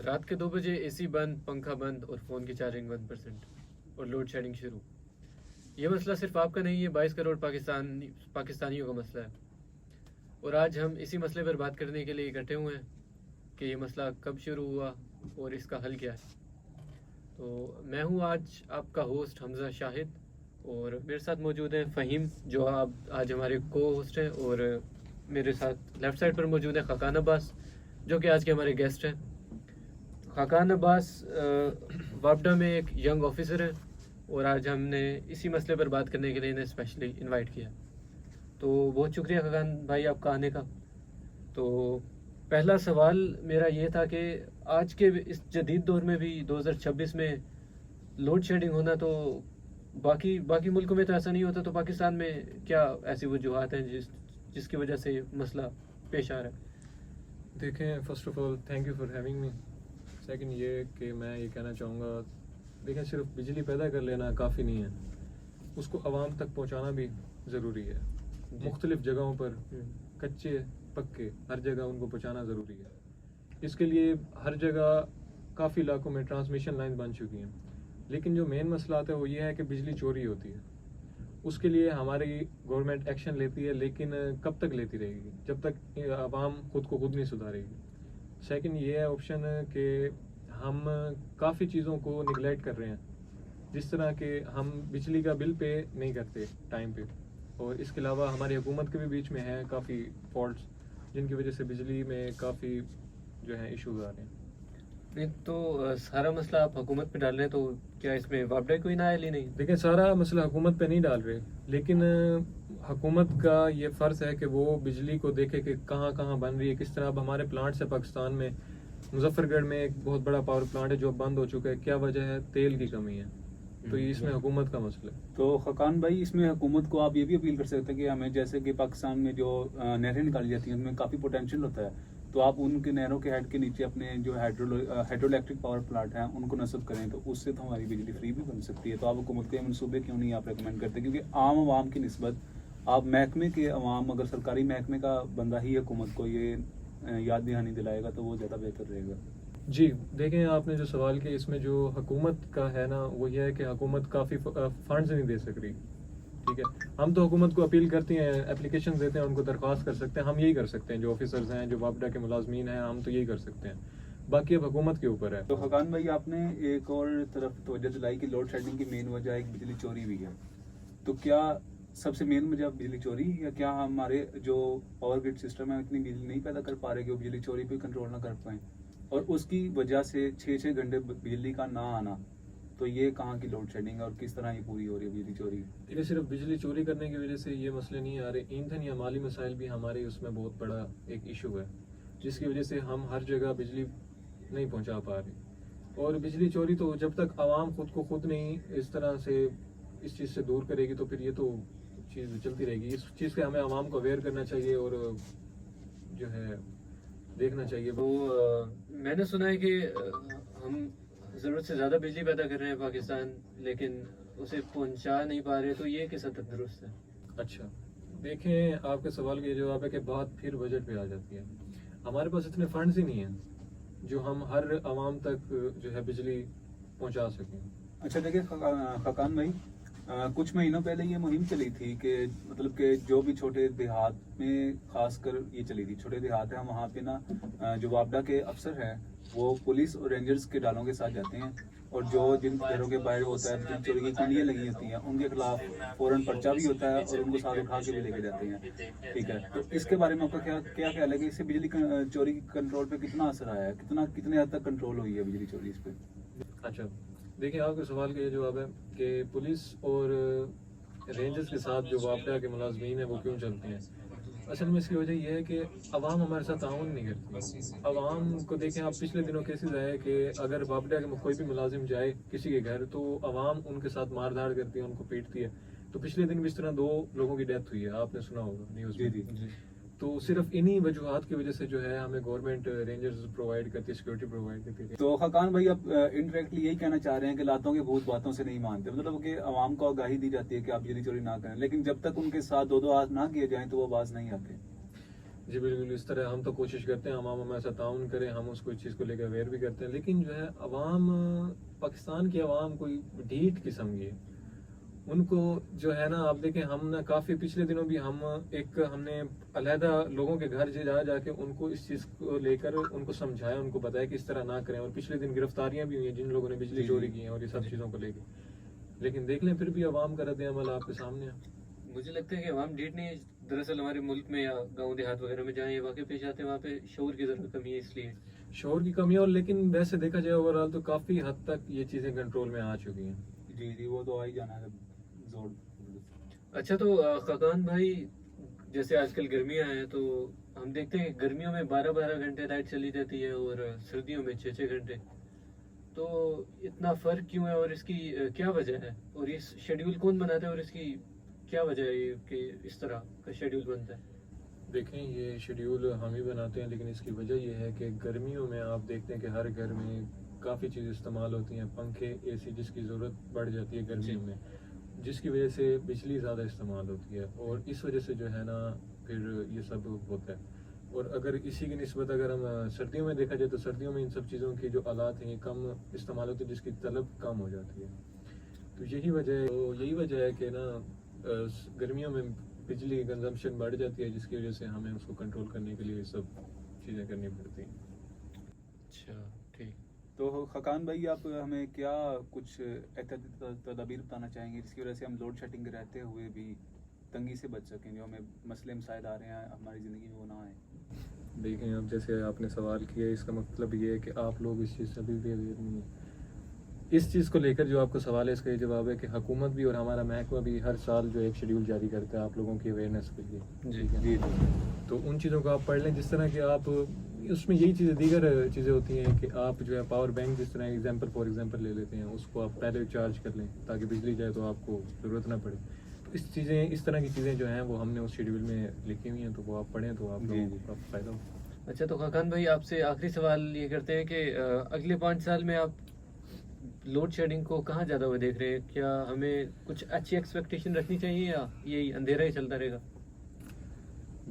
رات کے 2 بجے اے سی بند، پنکھا بند اور فون کی چارجنگ 1% اور لوڈ شیڈنگ شروع. یہ مسئلہ صرف آپ کا نہیں ہے، 22 کروڑ پاکستانیوں کا مسئلہ ہے. اور آج ہم اسی مسئلے پر بات کرنے کے لیے اکٹھے ہوئے ہیں کہ یہ مسئلہ کب شروع ہوا اور اس کا حل کیا ہے. تو میں ہوں آج آپ کا ہوسٹ حمزہ شاہد، اور میرے ساتھ موجود ہیں فہیم جو آج ہمارے کو ہوسٹ ہیں، اور میرے ساتھ لیفٹ سائڈ پر موجود ہیں خاقان عباس جو کہ آج کے ہمارے گیسٹ ہیں. خاقان عباس وابڈا میں ایک ینگ آفیسر ہیں، اور آج ہم نے اسی مسئلے پر بات کرنے کے لیے انہیں اسپیشلی انوائٹ کیا. تو بہت شکریہ خاقان بھائی آپ کا آنے کا. تو پہلا سوال میرا یہ تھا کہ آج کے اس جدید دور میں بھی 2026 میں لوڈ شیڈنگ ہونا، تو باقی ملکوں میں تو ایسا نہیں ہوتا، تو پاکستان میں کیا ایسی وجوہات ہیں جس کی وجہ سے مسئلہ پیش آ رہا ہے؟ دیکھیں، first of all thank you for having me. Second یہ کہ میں یہ کہنا چاہوں گا، دیکھیں صرف بجلی پیدا کر لینا کافی نہیں ہے، اس کو عوام تک پہنچانا بھی ضروری ہے. مختلف جگہوں پر کچے پکے ہر جگہ ان کو پہنچانا ضروری ہے. اس کے لیے ہر جگہ کافی علاقوں میں ٹرانسمیشن لائن بن چکی ہیں، لیکن جو مین مسئلہ آتا ہے وہ یہ ہے کہ بجلی چوری ہوتی ہے. اس کے لیے ہماری گورنمنٹ ایکشن لیتی ہے، لیکن کب تک لیتی رہے گی جب تک عوام خود کو خود نہیں سدھارے گی. سیکنڈ یہ ہے آپشن کہ ہم کافی چیزوں کو نگلیکٹ کر رہے ہیں، جس طرح کہ ہم بجلی کا بل پے نہیں کرتے ٹائم پہ، اور اس کے علاوہ ہماری حکومت کے بھی بیچ میں ہیں کافی فالٹس جن کی وجہ سے بجلی میں کافی جو ہے ایشوز آ رہے ہیں. نہیں تو سارا مسئلہ آپ حکومت پہ ڈال رہے ہیں، تو کیا اس میں وابڈا کوئی نااہل ہی نہیں؟ دیکھیں، سارا مسئلہ حکومت پہ نہیں ڈال رہے، لیکن حکومت کا یہ فرض ہے کہ وہ بجلی کو دیکھے کہ کہاں کہاں بن رہی ہے، کس طرح. اب ہمارے پلانٹس ہے پاکستان میں، مظفر گڑھ میں ایک بہت بڑا پاور پلانٹ ہے جو بند ہو چکا ہے. کیا وجہ ہے؟ تیل کی کمی ہے. تو اس میں حکومت کا مسئلہ ہے. تو خاقان بھائی، اس میں حکومت کو آپ یہ بھی اپیل کر سکتے ہیں کہ ہمیں، جیسے کہ پاکستان میں جو نہریں نکالی جاتی ہیں ان میں کافی پوٹینشیل ہوتا ہے، تو آپ ان کے نہروں کے ہیڈ کے نیچے اپنے جو ہائیڈرو الیکٹرک پاور پلانٹ ہیں ان کو نصب کریں، تو اس سے تو ہماری بجلی فری بھی بن سکتی ہے. تو آپ حکومت کے منصوبے کیوں نہیں آپ ریکمینڈ کرتے؟ کیونکہ عام عوام کی نسبت آپ محکمے کے عوام، اگر سرکاری محکمے کا بندہ ہی حکومت کو یہ یاد دہانی دلائے گا تو وہ زیادہ بہتر رہے گا. جی دیکھیں، آپ نے جو سوال کیا اس میں جو حکومت کا ہے نا، وہ یہ ہے کہ حکومت کافی فنڈز نہیں دے سک رہی. ٹھیک ہے، ہم تو حکومت کو اپیل کرتے ہیں، اپلیکیشن دیتے ہیں، ان کو درخواست کر سکتے ہیں. ہم یہی کر سکتے ہیں، جو آفیسرز ہیں، جو وابڈا کے ملازمین ہیں، ہم تو یہی کر سکتے ہیں. باقی اب حکومت کے اوپر ہے. تو خاقان بھائی، آپ نے ایک اور طرف توجہ دلائی کہ لوڈ شیڈنگ کی مین وجہ ایک بجلی چوری بھی ہے. تو کیا سب سے مین وجہ بجلی چوری، یا کیا ہمارے جو پاور گرڈ سسٹم ہے اتنی بجلی نہیں پیدا کر پا رہے کہ وہ بجلی چوری پہ کنٹرول نہ کر پائیں، اور اس کی وجہ سے 6 گھنٹے بجلی کا نہ آنا؟ تو یہ کہاں کی لوڈ شیڈنگ ہے اور کس طرح یہ پوری ہو رہی ہے بجلی چوری؟ یہ صرف بجلی چوری کرنے کی وجہ سے یہ مسئلے نہیں آ رہے، ایندھن یا مالی مسائل بھی ہمارے اس میں بہت بڑا ایک ایشو ہے، جس کی وجہ سے ہم ہر جگہ بجلی نہیں پہنچا پا رہے. اور بجلی چوری تو جب تک عوام خود کو خود نہیں اس طرح سے اس چیز سے دور کرے گی تو پھر یہ تو چیز چلتی رہے گی. اس چیز سے ہمیں عوام کو اویئر کرنا چاہیے اور جو ہے دیکھنا چاہیے. وہ میں نے سنا ہے کہ ہم ضرورت سے زیادہ بجلی پیدا کر رہے ہیں پاکستان، لیکن اسے پہنچا نہیں پا رہے، تو یہ کس حد تک درست ہے؟ اچھا دیکھیں، آپ کے سوال کا یہ جواب ہے کہ بات پھر بجٹ پہ آ جاتی ہے. ہمارے پاس اتنے فنڈز ہی نہیں ہیں جو ہم ہر عوام تک جو ہے بجلی پہنچا سکیں. اچھا دیکھیں خاقان بھائی، کچھ مہینوں پہلے یہ مہم چلی تھی کہ مطلب کہ جو بھی چھوٹے دیہات میں، خاص کر یہ چلی تھی چھوٹے دیہات ہیں وہاں پہ نا، جو وابڈا کے افسر ہیں وہ پولیس اور رینجرز کے ڈالوں کے ساتھ جاتے ہیں، اور جو جن گھروں کے باہر ہوتا ہے جن چوری کی کنڈیاں لگی ہوتی ہیں ان کے خلاف فوراً پرچہ بھی ہوتا ہے اور ان کو ساتھ اٹھا کے بھی لے کے جاتے ہیں. ٹھیک ہے، تو اس کے بارے میں آپ کا کیا خیال ہے کہ اس سے بجلی چوری کی کنٹرول پہ کتنا اثر آیا ہے، کتنے حد تک کنٹرول ہوئی ہے بجلی چوری اس پہ؟ اچھا دیکھیں، آپ کے سوال کا یہ جواب ہے کہ پولیس اور رینجرز کے ساتھ جو وابڈا کے ملازمین ہیں وہ کیوں چلتے ہیں. اصل میں اس کی وجہ یہ ہے کہ عوام ہمارے ساتھ تعاون نہیں کرتی. عوام کو دیکھیں، آپ پچھلے دنوں کیسز آئے کہ اگر وابڈا کے کوئی بھی ملازم جائے کسی کے گھر تو عوام ان کے ساتھ مار دھاڑ کرتی ہے، ان کو پیٹتی ہے. تو پچھلے دن بھی اس طرح 2 لوگوں کی ڈیتھ ہوئی ہے، آپ نے سنا ہوگا نیوز میں. جی. تو صرف انہی وجوہات کی وجہ سے جو ہے ہمیں گورنمنٹ رینجرز پرووائڈ کرتی ہے، سیکورٹی پرووائڈ کرتی ہے. تو خاقان بھائی، اب انڈائریکٹلی یہی کہنا چاہ رہے ہیں کہ لاتوں کے بھوت باتوں سے نہیں مانتے، مطلب کہ عوام کو آگاہی دی جاتی ہے کہ آپ بجلی چوری نہ کریں، لیکن جب تک ان کے ساتھ 2 ہاتھ نہ کیے جائیں تو وہ باز نہیں آتے. جی بالکل اس طرح ہم تو کوشش کرتے ہیں عوام ہمارے ساتھ تعاون کریں, ہم اس کو اس چیز کو لے کے اویئر بھی کرتے ہیں, لیکن جو ہے عوام, پاکستان کی عوام کوئی ڈھیٹ قسم کی ہے. ان کو جو ہے نا, آپ دیکھیں ہم نا کافی پچھلے دنوں بھی ہم نے علیحدہ لوگوں کے گھر جا کے ان کو اس چیز کو لے کر ان کو سمجھایا, ان کو بتایا کہ اس طرح نہ کریں, اور پچھلے دن گرفتاریاں بھی ہوئی ہیں جن لوگوں نے بجلی چوری کی ہیں اور یہ سب چیزوں کو لے کے. لیکن دیکھ لیں پھر بھی عوام کا رد عمل آپ کے سامنے ہے. مجھے لگتا ہے کہ عوام ڈیٹ نہیں ہے, دراصل ہمارے ملک میں یا گاؤں دیہات وغیرہ میں جہاں یہ واقع پیش آتے ہیں وہاں پہ شعور کی ضرورت کمی ہے, اس لیے شعور کی کمی ہے, اور لیکن ویسے دیکھا جائے اوور آل تو کافی حد تک یہ چیزیں کنٹرول میں آ چکی ہیں. جی وہ تو آ ہی جانا ہے زور. اچھا تو خاقان بھائی, جیسے آج کل گرمیاں ہیں تو ہم دیکھتے ہیں کہ گرمیوں میں 12 گھنٹے لائٹ چلی جاتی ہے اور سردیوں میں 6 گھنٹے. تو اتنا فرق کیوں ہے اور اس کی کیا وجہ ہے, اور یہ شیڈیول کون بناتا ہے اور اس کی کیا وجہ ہے یہ کہ اس طرح کا شیڈیول بنتا ہے؟ دیکھیں یہ شیڈیول ہم ہی بناتے ہیں, لیکن اس کی وجہ یہ ہے کہ گرمیوں میں آپ دیکھتے ہیں کہ ہر گھر میں کافی چیزیں استعمال ہوتی ہیں, پنکھے, اے سی, جس کی ضرورت بڑھ جاتی ہے گرمیوں میں, جس کی وجہ سے بجلی زیادہ استعمال ہوتی ہے, اور اس وجہ سے جو ہے نا پھر یہ سب ہوتا ہے. اور اگر اسی کی نسبت اگر ہم سردیوں میں دیکھا جائے تو سردیوں میں ان سب چیزوں کی جو آلات ہیں یہ کم استعمال ہوتی ہے, جس کی طلب کم ہو جاتی ہے. تو یہی وجہ ہے کہ نا گرمیوں میں بجلی کنزمپشن بڑھ جاتی ہے, جس کی وجہ سے ہمیں اس کو کنٹرول کرنے کے لیے سب چیزیں کرنی پڑتی ہیں. اچھا ٹھیک. تو خاقان بھائی آپ ہمیں کیا کچھ احتیاطی تدابیر بتانا چاہیں گے جس کی وجہ سے ہم لوڈ شیڈنگ رہتے ہوئے بھی تنگی سے بچ سکیں, جو ہمیں مسئلے مسائل آ رہے ہیں ہماری زندگی میں وہ نہ آئیں؟ دیکھیں اب جیسے آپ نے سوال کیا, اس کا مطلب یہ ہے کہ آپ لوگ اس چیز سے ابھی بھی اویئر نہیں ہیں. اس چیز کو لے کر جو آپ کا سوال ہے اس کا یہ جواب ہے کہ حکومت بھی اور ہمارا محکمہ بھی ہر سال جو ایک شیڈیول جاری کرتا ہے آپ لوگوں کی اویئرنیس کے لیے. جی تو ان چیزوں کو آپ پڑھ لیں, جس طرح کہ آپ اس میں یہی چیزیں دیگر چیزیں ہوتی ہیں کہ آپ جو ہے پاور بینک جس طرح فار ایگزامپل لے لیتے ہیں, اس کو آپ پہلے چارج کر لیں تاکہ بجلی جائے تو آپ کو ضرورت نہ پڑے. اس طرح کی چیزیں جو ہیں وہ ہم نے اس شیڈیول میں لکھی ہوئی ہیں, تو وہ آپ پڑھیں تو آپ لوگوں کو کافی فائدہ ہو. اچھا تو خاقان بھائی آپ سے آخری سوال یہ کرتے ہیں کہ اگلے 5 سال میں آپ لوڈ شیڈنگ کو کہاں زیادہ ہوئے دیکھ رہے ہیں؟ کیا ہمیں کچھ اچھی ایکسپیکٹیشن رکھنی چاہیے یا یہی اندھیرا ہی چلتا رہے گا؟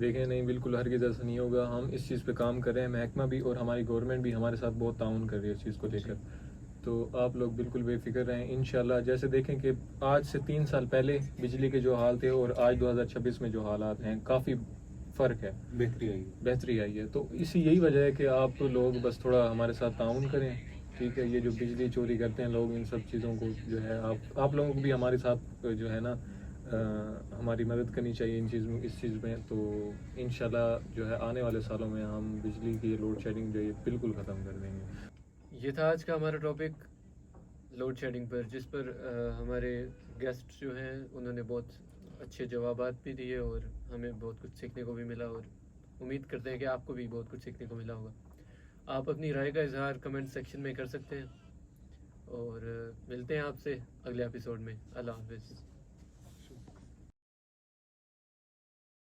دیکھیں نہیں, بالکل ہرگز ایسا نہیں ہوگا. ہم اس چیز پہ کام کر رہے ہیں, محکمہ بھی اور ہماری گورنمنٹ بھی ہمارے ساتھ بہت تعاون کر رہی ہے اس چیز کو لے کر. تو آپ لوگ بالکل بے فکر رہیں انشاءاللہ. جیسے دیکھیں کہ آج سے 3 سال پہلے بجلی کے جو حال تھے اور آج 2026 میں جو حالات ہیں کافی فرق ہے, بہتری آئی ہے. تو یہی وجہ ہے کہ آپ لوگ بس تھوڑا ہمارے ساتھ تعاون کریں, ٹھیک ہے. یہ جو بجلی چوری کرتے ہیں لوگ, ان سب چیزوں کو جو ہے آپ لوگوں کو بھی ہمارے ساتھ جو ہے نا ہماری مدد کرنی چاہیے اس چیز میں. تو انشاءاللہ جو ہے آنے والے سالوں میں ہم بجلی کی لوڈ شیڈنگ جو ہے بالکل ختم کر دیں گے. یہ تھا آج کا ہمارا ٹاپک لوڈ شیڈنگ پر, جس پر ہمارے گیسٹ جو ہیں انہوں نے بہت اچھے جوابات بھی دیے اور ہمیں بہت کچھ سیکھنے کو بھی ملا, اور امید کرتے ہیں کہ آپ کو بھی بہت کچھ سیکھنے کو ملا ہوگا. آپ اپنی رائے کا اظہار کمنٹ سیکشن میں کر سکتے ہیں, اور ملتے ہیں آپ سے اگلے ایپیسوڈ میں. اللہ حافظ.